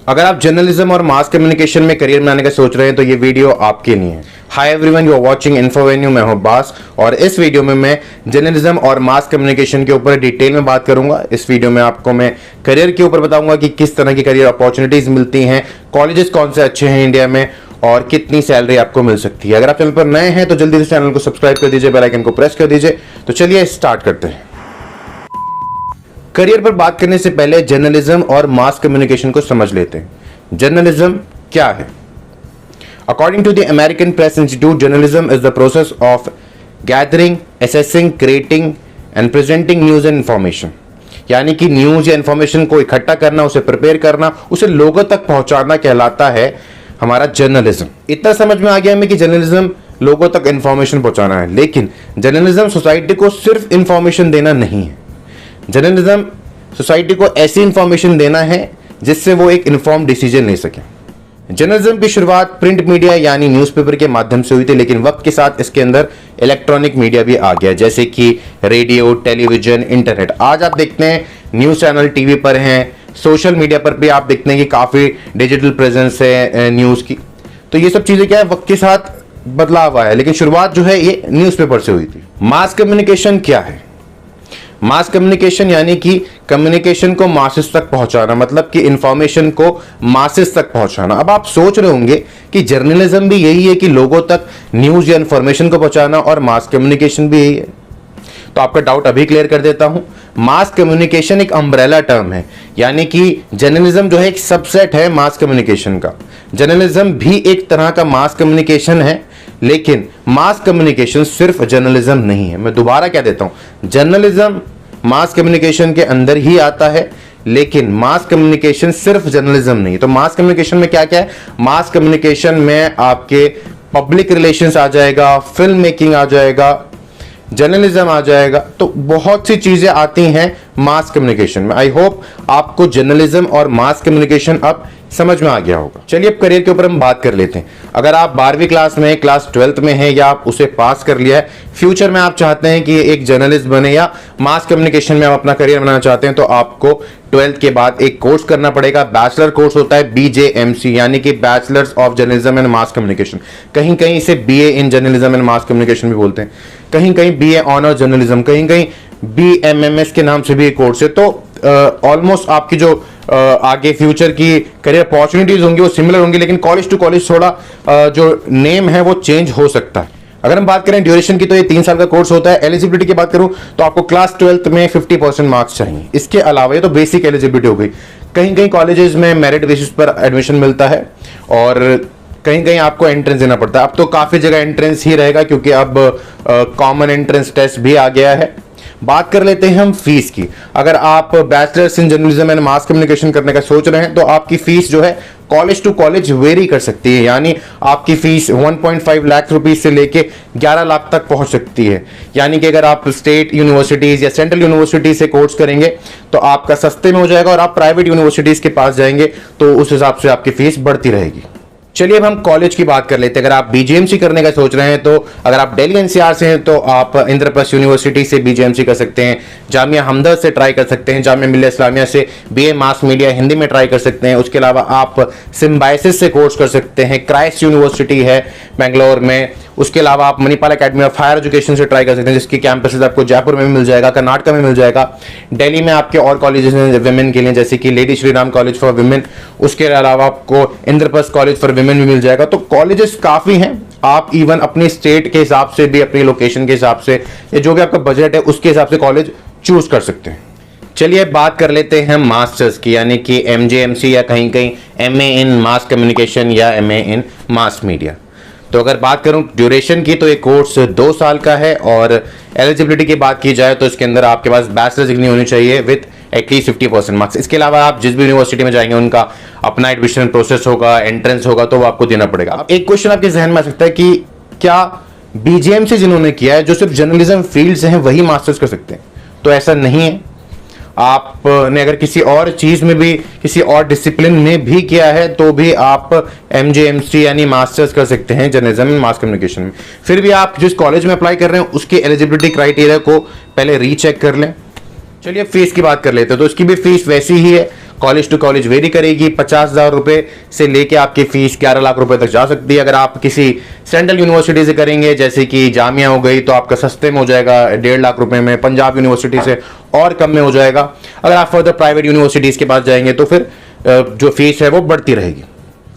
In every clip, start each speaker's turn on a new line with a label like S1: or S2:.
S1: अगर आप जर्नलिज्म और मास कम्युनिकेशन में करियर बनाने का सोच रहे हैं तो ये वीडियो आपके लिए है। Hi everyone, you are watching Infovenue. मैं हूं बास और इस वीडियो में मैं जर्नलिज्म और मास कम्युनिकेशन के ऊपर डिटेल में बात करूंगा। इस वीडियो में आपको मैं करियर के ऊपर बताऊंगा कि किस तरह की करियर अपॉर्चुनिटीज मिलती हैं, कॉलेजेस कौन से अच्छे हैं इंडिया में और कितनी सैलरी आपको मिल सकती है। अगर आप चैनल पर नए हैं तो जल्दी से चैनल को सब्सक्राइब कर दीजिए, बेल आइकन को प्रेस कर दीजिए। तो चलिए स्टार्ट करते हैं। करियर पर बात करने से पहले जर्नलिज्म और मास कम्युनिकेशन को समझ लेते हैं। जर्नलिज्म क्या है? According to the American Press Institute, journalism is the process of gathering, assessing, creating and presenting news and information। यानी कि न्यूज या इंफॉर्मेशन को इकट्ठा करना, उसे प्रिपेयर करना, उसे लोगों तक पहुंचाना कहलाता है हमारा जर्नलिज्म। इतना समझ में आ गया हमें कि जर्नलिज्म लोगों तक इंफॉर्मेशन पहुंचाना है, लेकिन जर्नलिज्म सोसाइटी को सिर्फ इंफॉर्मेशन देना नहीं है। जर्नलिज्म सोसाइटी को ऐसी इंफॉर्मेशन देना है जिससे वो एक इन्फॉर्म डिसीजन ले सके। जर्नलिज्म की शुरुआत प्रिंट मीडिया यानी न्यूज़पेपर के माध्यम से हुई थी, लेकिन वक्त के साथ इसके अंदर इलेक्ट्रॉनिक मीडिया भी आ गया, जैसे कि रेडियो, टेलीविजन, इंटरनेट। आज आप देखते हैं न्यूज़ चैनल टीवी पर हैं, सोशल मीडिया पर भी आप देखते हैं कि काफ़ी डिजिटल प्रेजेंस है न्यूज़ की। तो ये सब चीज़ें क्या है, वक्त के साथ बदलाव आया है, लेकिन शुरुआत जो है ये न्यूज़पेपर से हुई थी। मास कम्युनिकेशन क्या है? मास कम्युनिकेशन यानी कि कम्युनिकेशन को मासेस तक पहुंचाना, मतलब कि इंफॉर्मेशन को मासेस तक पहुंचाना। अब आप सोच रहे होंगे कि जर्नलिज्म भी यही है कि लोगों तक न्यूज़ या इंफॉर्मेशन को पहुंचाना, और मास कम्युनिकेशन भी यही है। तो आपका डाउट अभी क्लियर कर देता हूं। मास कम्युनिकेशन एक अम्ब्रेला टर्म है, यानी कि जर्नलिज्म जो है एक सबसेट है मास कम्युनिकेशन का। जर्नलिज्म भी एक तरह का मास कम्युनिकेशन है, लेकिन मास कम्युनिकेशन सिर्फ जर्नलिज्म नहीं है। मैं दोबारा क्या देता हूं, जर्नलिज्म मास कम्युनिकेशन के अंदर ही आता है, लेकिन मास कम्युनिकेशन सिर्फ जर्नलिज्म नहीं। तो मास कम्युनिकेशन में क्या क्या है? मास कम्युनिकेशन में आपके पब्लिक रिलेशंस आ जाएगा, फिल्म मेकिंग आ जाएगा, जर्नलिज्म आ जाएगा। तो बहुत सी चीजें आती हैं मास कम्युनिकेशन में। आई होप आपको जर्नलिज्म और मास कम्युनिकेशन अब समझ में आ गया होगा। चलिए अब करियर के ऊपर हम बात कर लेते हैं। अगर आप 12वीं क्लास में, क्लास 12th में हैं, या आप उसे पास कर लिया है, फ्यूचर में आप चाहते हैं कि एक जर्नलिस्ट बने या मास कम्युनिकेशन में आप अपना करियर बनाना चाहते हैं, तो आपको 12th के बाद एक कोर्स करना पड़ेगा। बैचलर कोर्स होता है BJMC, यानी कि bachelors of journalism and mass communication. कहीं कहीं इसे BA in journalism and mass communication भी बोलते हैं, कहीं कहीं BA ऑनर जर्नलिज्म, कहीं कहीं BMMS के नाम से भी एक कोर्स है। तो ऑलमोस्ट आपकी जो आगे फ्यूचर की करियर अपॉर्चुनिटीज होंगी वो सिमिलर होंगी, लेकिन कॉलेज टू कॉलेज थोड़ा जो नेम है वो चेंज हो सकता है। अगर हम बात करें ड्यूरेशन की, तो ये 3 साल का कोर्स होता है। एलिजिबिलिटी की बात करूं तो आपको क्लास 12th में 50% मार्क्स चाहिए। इसके अलावा ये तो बेसिक एलिजिबिलिटी हो गई। कहीं कहीं कॉलेजेस में मेरिट बेसिस पर एडमिशन मिलता है और कहीं कहीं आपको एंट्रेंस देना पड़ता है। अब तो काफी जगह एंट्रेंस ही रहेगा, क्योंकि अब कॉमन एंट्रेंस टेस्ट भी आ गया है। बात कर लेते हैं हम फीस की। अगर आप bachelors in journalism and mass communication करने का सोच रहे हैं तो आपकी फीस जो है कॉलेज टू कॉलेज वेरी कर सकती है, यानी आपकी फीस 1.5 लाख रुपीज से लेके 11 लाख तक पहुंच सकती है। यानी कि अगर आप स्टेट यूनिवर्सिटीज या सेंट्रल यूनिवर्सिटी से कोर्स करेंगे तो आपका सस्ते में हो जाएगा, और आप प्राइवेट यूनिवर्सिटीज के पास जाएंगे तो उस हिसाब से आपकी फीस बढ़ती रहेगी। चलिए अब हम कॉलेज की बात कर लेते हैं। अगर आप BJMC करने का सोच रहे हैं, तो अगर आप दिल्ली NCR से हैं तो आप इंद्रप्रस्थ यूनिवर्सिटी से BJMC कर सकते हैं, जामिया हमदर्द से ट्राई कर सकते हैं, जामिया मिल्लिया इस्लामिया से BA मास मीडिया हिंदी में ट्राई कर सकते हैं। उसके अलावा आप सिम्बाइसिस से कोर्स कर सकते हैं, क्राइस्ट यूनिवर्सिटी है बेंगलोर में। उसके अलावा आप Manipal academy of higher education से ट्राई कर सकते हैं, जिसकी कैंपसेस आपको जयपुर में भी मिल जाएगा, कर्नाटक में मिल जाएगा। दिल्ली में आपके और कॉलेजेस हैं विमेन के लिए, जैसे कि lady Shri Ram college for women. उसके अलावा आपको इंद्रप्रस्थ कॉलेज फॉर विमेन भी मिल जाएगा। तो कॉलेजेस काफी हैं। आप इवन अपनी स्टेट के हिसाब से भी, अपनी लोकेशन के हिसाब से, या जो भी आपका बजट है उसके हिसाब से कॉलेज चूज कर सकते हैं। चलिए बात कर लेते हैं मास्टर्स की, यानी कि MJMC या कहीं कहीं MA इन मास कम्युनिकेशन या MA इन मास मीडिया। तो अगर बात करूं ड्यूरेशन की, तो ये कोर्स 2 साल का है, और एलिजिबिलिटी की बात की जाए तो इसके अंदर आपके पास बैचलर्स डिग्री होनी चाहिए विथ एटलीस्ट 50% मार्क्स। इसके अलावा आप जिस भी यूनिवर्सिटी में जाएंगे उनका अपना एडमिशन प्रोसेस होगा, एंट्रेंस होगा, तो वो आपको देना पड़ेगा। अब एक क्वेश्चन आपके जहन में आ सकता है कि क्या BJMC जिन्होंने किया है, जो सिर्फ जर्नलिज्म फील्ड से हैं, वही मास्टर्स कर सकते हैं? तो ऐसा नहीं है। आपने अगर किसी और चीज में भी, किसी और डिसिप्लिन में भी किया है, तो भी आप MJMC यानी मास्टर्स कर सकते हैं जर्नलिज्म एंड मास कम्युनिकेशन में। फिर भी आप जिस कॉलेज में अप्लाई कर रहे हैं उसकी एलिजिबिलिटी क्राइटेरिया को पहले रीचेक कर लें। चलिए फीस की बात कर लेते हैं। तो इसकी भी फीस वैसी ही है। कॉलेज टू कॉलेज वेरी करेगी। 50,000 रुपये से लेके आपकी फीस 11 लाख रुपए तक जा सकती है। अगर आप किसी सेंट्रल यूनिवर्सिटी से करेंगे जैसे कि जामिया हो गई तो आपका सस्ते में हो जाएगा 1.5 लाख रुपए में। पंजाब यूनिवर्सिटी से और कम में हो जाएगा। अगर आप फर्दर प्राइवेट यूनिवर्सिटीज़ के पास जाएंगे तो फिर जो फीस है वो बढ़ती रहेगी।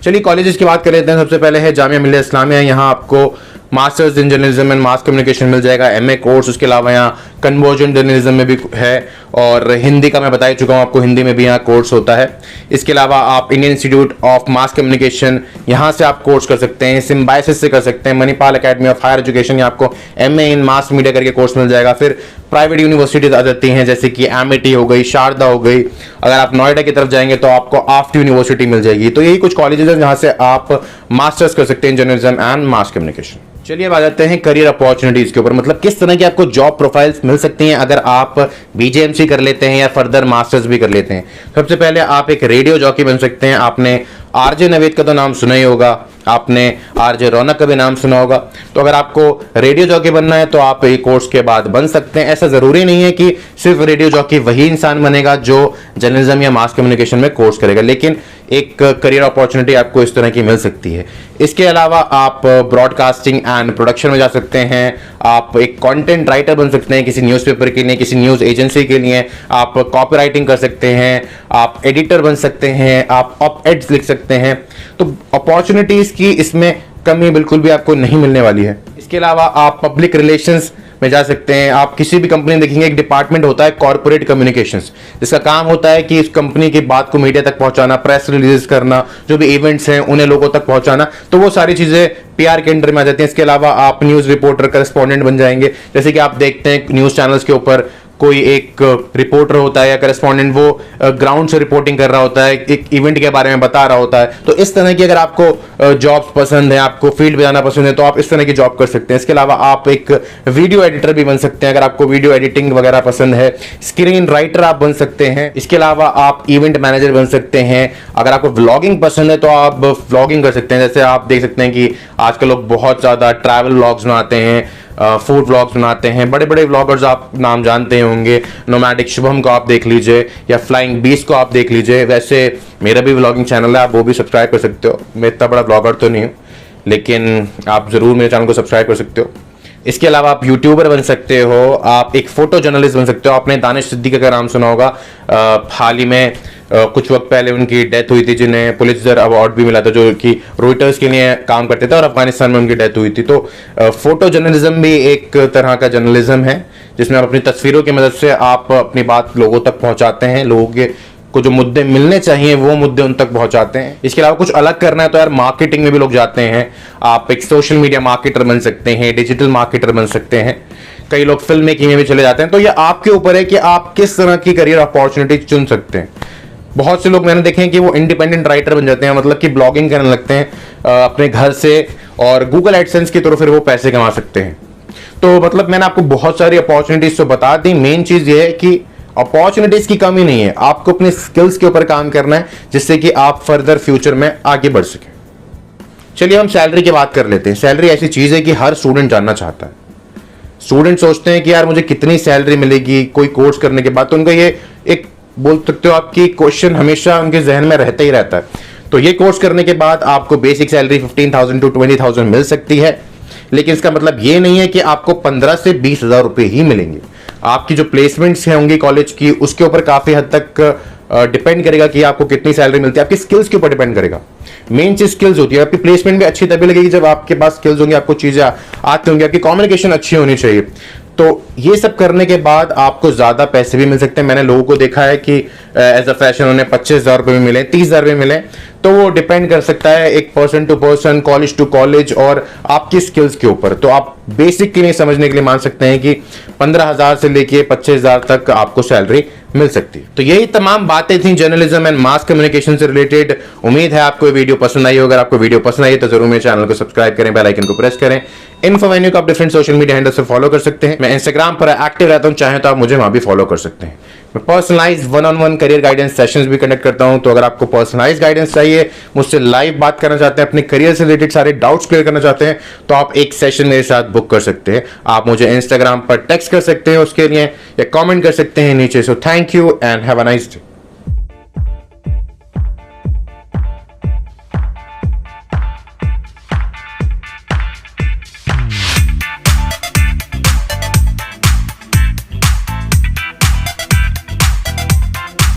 S1: चलिए कॉलेजेस की बात कर लेते हैं। सबसे पहले है जामिया मिल्लिया इस्लामिया। यहाँ आपको masters in journalism and mass communication मिल जाएगा, एमए कोर्स। उसके अलावा यहाँ कन्वर्जन जर्नलिज्म में भी है और हिंदी का मैं बता ही चुका हूँ आपको, हिंदी में भी यहाँ कोर्स होता है। इसके अलावा आप Indian institute of mass communication यहाँ से आप कोर्स कर सकते हैं, सिम्बायोसिस से कर सकते हैं, Manipal academy of higher education या आपको एमए इन मास मीडिया करके कोर्स मिल जाएगा। फिर प्राइवेट यूनिवर्सिटीज आ जाती हैं जैसे कि एमआईटी हो गई, शारदा हो गई। अगर आप नोएडा की तरफ जाएंगे तो आपको आफ्ट यूनिवर्सिटी मिल जाएगी। तो यही कुछ कॉलेजेस हैं जहाँ से आप मास्टर्स कर सकते हैं जर्नलिज्म एंड मास कम्युनिकेशन। चलिए अब आ जाते हैं करियर अपॉर्चुनिटीज के ऊपर, मतलब किस तरह की आपको जॉब प्रोफाइल्स मिल सकती हैं अगर आप बीजेएमसी कर लेते हैं या फर्दर मास्टर्स भी कर लेते हैं। सबसे पहले आप एक रेडियो जॉकी बन सकते हैं। आपने आरजे नवेद का तो नाम सुना ही होगा, आपने आरजे रौनक का भी नाम सुना होगा। तो अगर आपको रेडियो जॉकी बनना है तो आप एक कोर्स के बाद बन सकते हैं। ऐसा जरूरी नहीं है कि सिर्फ रेडियो जॉकी वही इंसान बनेगा जो जर्नलिज्म या मास कम्युनिकेशन में कोर्स करेगा, लेकिन एक करियर अपॉर्चुनिटी आपको इस तरह की मिल सकती है। इसके अलावा आप ब्रॉडकास्टिंग एंड प्रोडक्शन में जा सकते हैं। आप एक कंटेंट राइटर बन सकते हैं किसी न्यूज़पेपर के लिए, किसी न्यूज़ एजेंसी के लिए। आप कॉपीराइटिंग कर सकते हैं, आप एडिटर बन सकते हैं, आप ऑप एड्स लिख सकते हैं। तो अपॉर्चुनिटीज़ की इसमें कमी बिल्कुल भी आपको नहीं मिलने वाली है। इसके अलावा आप पब्लिक रिलेशंस में जा सकते हैं। आप किसी भी कंपनी में देखेंगे एक डिपार्टमेंट होता है कॉर्पोरेट कम्युनिकेशंस, जिसका काम होता है कि इस कंपनी की बात को मीडिया तक पहुंचाना, प्रेस रिलीज करना, जो भी इवेंट्स हैं उन्हें लोगों तक पहुंचाना। तो वो सारी चीजें पीआर के अंडर में आ जाती हैं। इसके अलावा आप न्यूज रिपोर्टर, करेस्पॉन्डेंट बन जाएंगे। जैसे कि आप देखते हैं न्यूज चैनल्स के ऊपर कोई एक रिपोर्टर होता है या करेस्पॉन्डेंट, वो ग्राउंड से रिपोर्टिंग कर रहा होता है, एक इवेंट के बारे में बता रहा होता है। तो इस तरह की अगर आपको जॉब्स पसंद है, आपको फील्ड में जाना पसंद है, तो आप इस तरह की जॉब कर सकते हैं। इसके अलावा आप एक वीडियो एडिटर भी बन सकते हैं अगर आपको वीडियो एडिटिंग वगैरह पसंद है। स्क्रीन राइटर आप बन सकते हैं। इसके अलावा आप इवेंट मैनेजर बन सकते हैं। अगर आपको व्लॉगिंग पसंद है तो आप व्लॉगिंग कर सकते हैं। जैसे आप देख सकते हैं कि आजकल लोग बहुत ज़्यादा ट्रैवल व्लॉग्स बनाते हैं, फूड व्लॉग्स बनाते हैं। बड़े बड़े व्लॉगर्स आप नाम जानते होंगे, नोमैडिक शुभम को आप देख लीजिए या फ्लाइंग बीस्ट को आप देख लीजिए। वैसे मेरा भी व्लॉगिंग चैनल है, आप वो भी सब्सक्राइब कर सकते हो। मैं इतना बड़ा व्लॉगर तो नहीं हूँ, लेकिन आप ज़रूर मेरे चैनल को सब्सक्राइब कर सकते हो। इसके अलावा आप यूट्यूबर बन सकते हो, आप एक फोटो जर्नलिस्ट बन सकते हो। आपने दानिश सिद्दीकी का नाम सुना होगा, हाल ही में कुछ वक्त पहले उनकी डेथ हुई थी, जिन्हें पुलित्जर अवार्ड भी मिला था, जो कि रॉयटर्स के लिए काम करते थे और अफगानिस्तान में उनकी डेथ हुई थी। तो फोटो जर्नलिज्म भी एक तरह का जर्नलिज्म है जिसमें आप अपनी तस्वीरों की मदद से आप अपनी बात लोगों तक पहुंचाते हैं, लोगों के को जो मुद्दे मिलने चाहिए वो मुद्दे उन तक पहुंचाते हैं। इसके अलावा कुछ अलग करना है तो यार मार्केटिंग में भी लोग जाते हैं। आप एक सोशल मीडिया मार्केटर बन सकते हैं, डिजिटल मार्केटर बन सकते हैं, कई लोग फिल्म मेकिंग में भी चले जाते हैं। तो ये आपके ऊपर है कि आप किस तरह की करियर अपॉर्चुनिटी चुन सकते हैं। बहुत से लोग मैंने देखे हैं कि वो इंडिपेंडेंट राइटर बन जाते हैं, मतलब कि ब्लॉगिंग करने लगते हैं अपने घर से, और गूगल एडसेंस के थ्रू फिर वो पैसे कमा सकते हैं। तो मतलब मैंने आपको बहुत सारी अपॉर्चुनिटीज तो बता दी। मेन चीज ये है कि अपॉर्चुनिटीज की कमी नहीं है, आपको अपने स्किल्स के ऊपर काम करना है जिससे कि आप फर्दर फ्यूचर में आगे बढ़ सकें। चलिए हम सैलरी की बात कर लेते हैं। सैलरी ऐसी चीज है कि हर स्टूडेंट जानना चाहता है। स्टूडेंट सोचते हैं कि यार मुझे कितनी सैलरी मिलेगी कोई कोर्स करने के बाद, तो उनका ये एक बोल सकते हो आपकी क्वेश्चन हमेशा उनके जहन में रहता ही रहता है। तो ये कोर्स करने के बाद आपको बेसिक सैलरी 15,000 to 20,000 मिल सकती है, लेकिन इसका मतलब ये नहीं है कि आपको 15 से 20,000 रुपए ही मिलेंगे। आपकी जो प्लेसमेंट्स होंगी कॉलेज की, उसके ऊपर काफी हद तक डिपेंड करेगा कि आपको कितनी सैलरी मिलती है। आपकी स्किल्स के ऊपर डिपेंड करेगा। मेन चीज स्किल्स होती है। आपकी प्लेसमेंट भी अच्छी तभी लगेगी जब आपके पास स्किल्स होंगी, आपको चीजें आती होंगी, आपकी कम्युनिकेशन अच्छी होनी चाहिए। तो ये सब करने के बाद आपको ज्यादा पैसे भी मिल सकते हैं। मैंने लोगों को देखा है कि एज अ फ्रेशर उन्हें 25,000 रुपए भी मिले, 30,000 भी मिले। तो वो डिपेंड कर सकता है एक person to person, college to college और आपकी स्किल्स के ऊपर। तो आप बेसिक के लिए समझने के लिए मान सकते हैं कि 15,000 से लेके 25,000 तक आपको सैलरी मिल सकती है। तो यही तमाम बातें थी जर्नलिज्म एंड मास कम्युनिकेशन से रिलेटेड। उम्मीद है आपको ये वीडियो पसंद आई होगा। अगर आपको वीडियो पसंद आई तो जरूर मेरे चैनल को सब्सक्राइब करें, बेल आइकन को प्रेस करें। इन्फोवेन्यू को आप डिफरेंट सोशल मीडिया हैंडल से फॉलो कर सकते हैं। मैं इंस्टाग्राम पर एक्टिव रहता हूं, चाहे तो आप मुझे वहां भी फॉलो कर सकते हैं। मैं personalise 1-on-1 career guidance sessions भी कंडक्ट करता हूं। तो अगर आपको पर्सनलाइज गाइडेंस चाहिए, मुझसे लाइव बात करना चाहते हैं, अपने करियर से रिलेटेड सारे डाउट्स क्लियर करना चाहते हैं, तो आप एक सेशन मेरे साथ बुक कर सकते हैं। आप मुझे इंस्टाग्राम पर टेक्स्ट कर सकते हैं उसके लिए, या कमेंट कर सकते हैं नीचे। So thank you and have a nice day.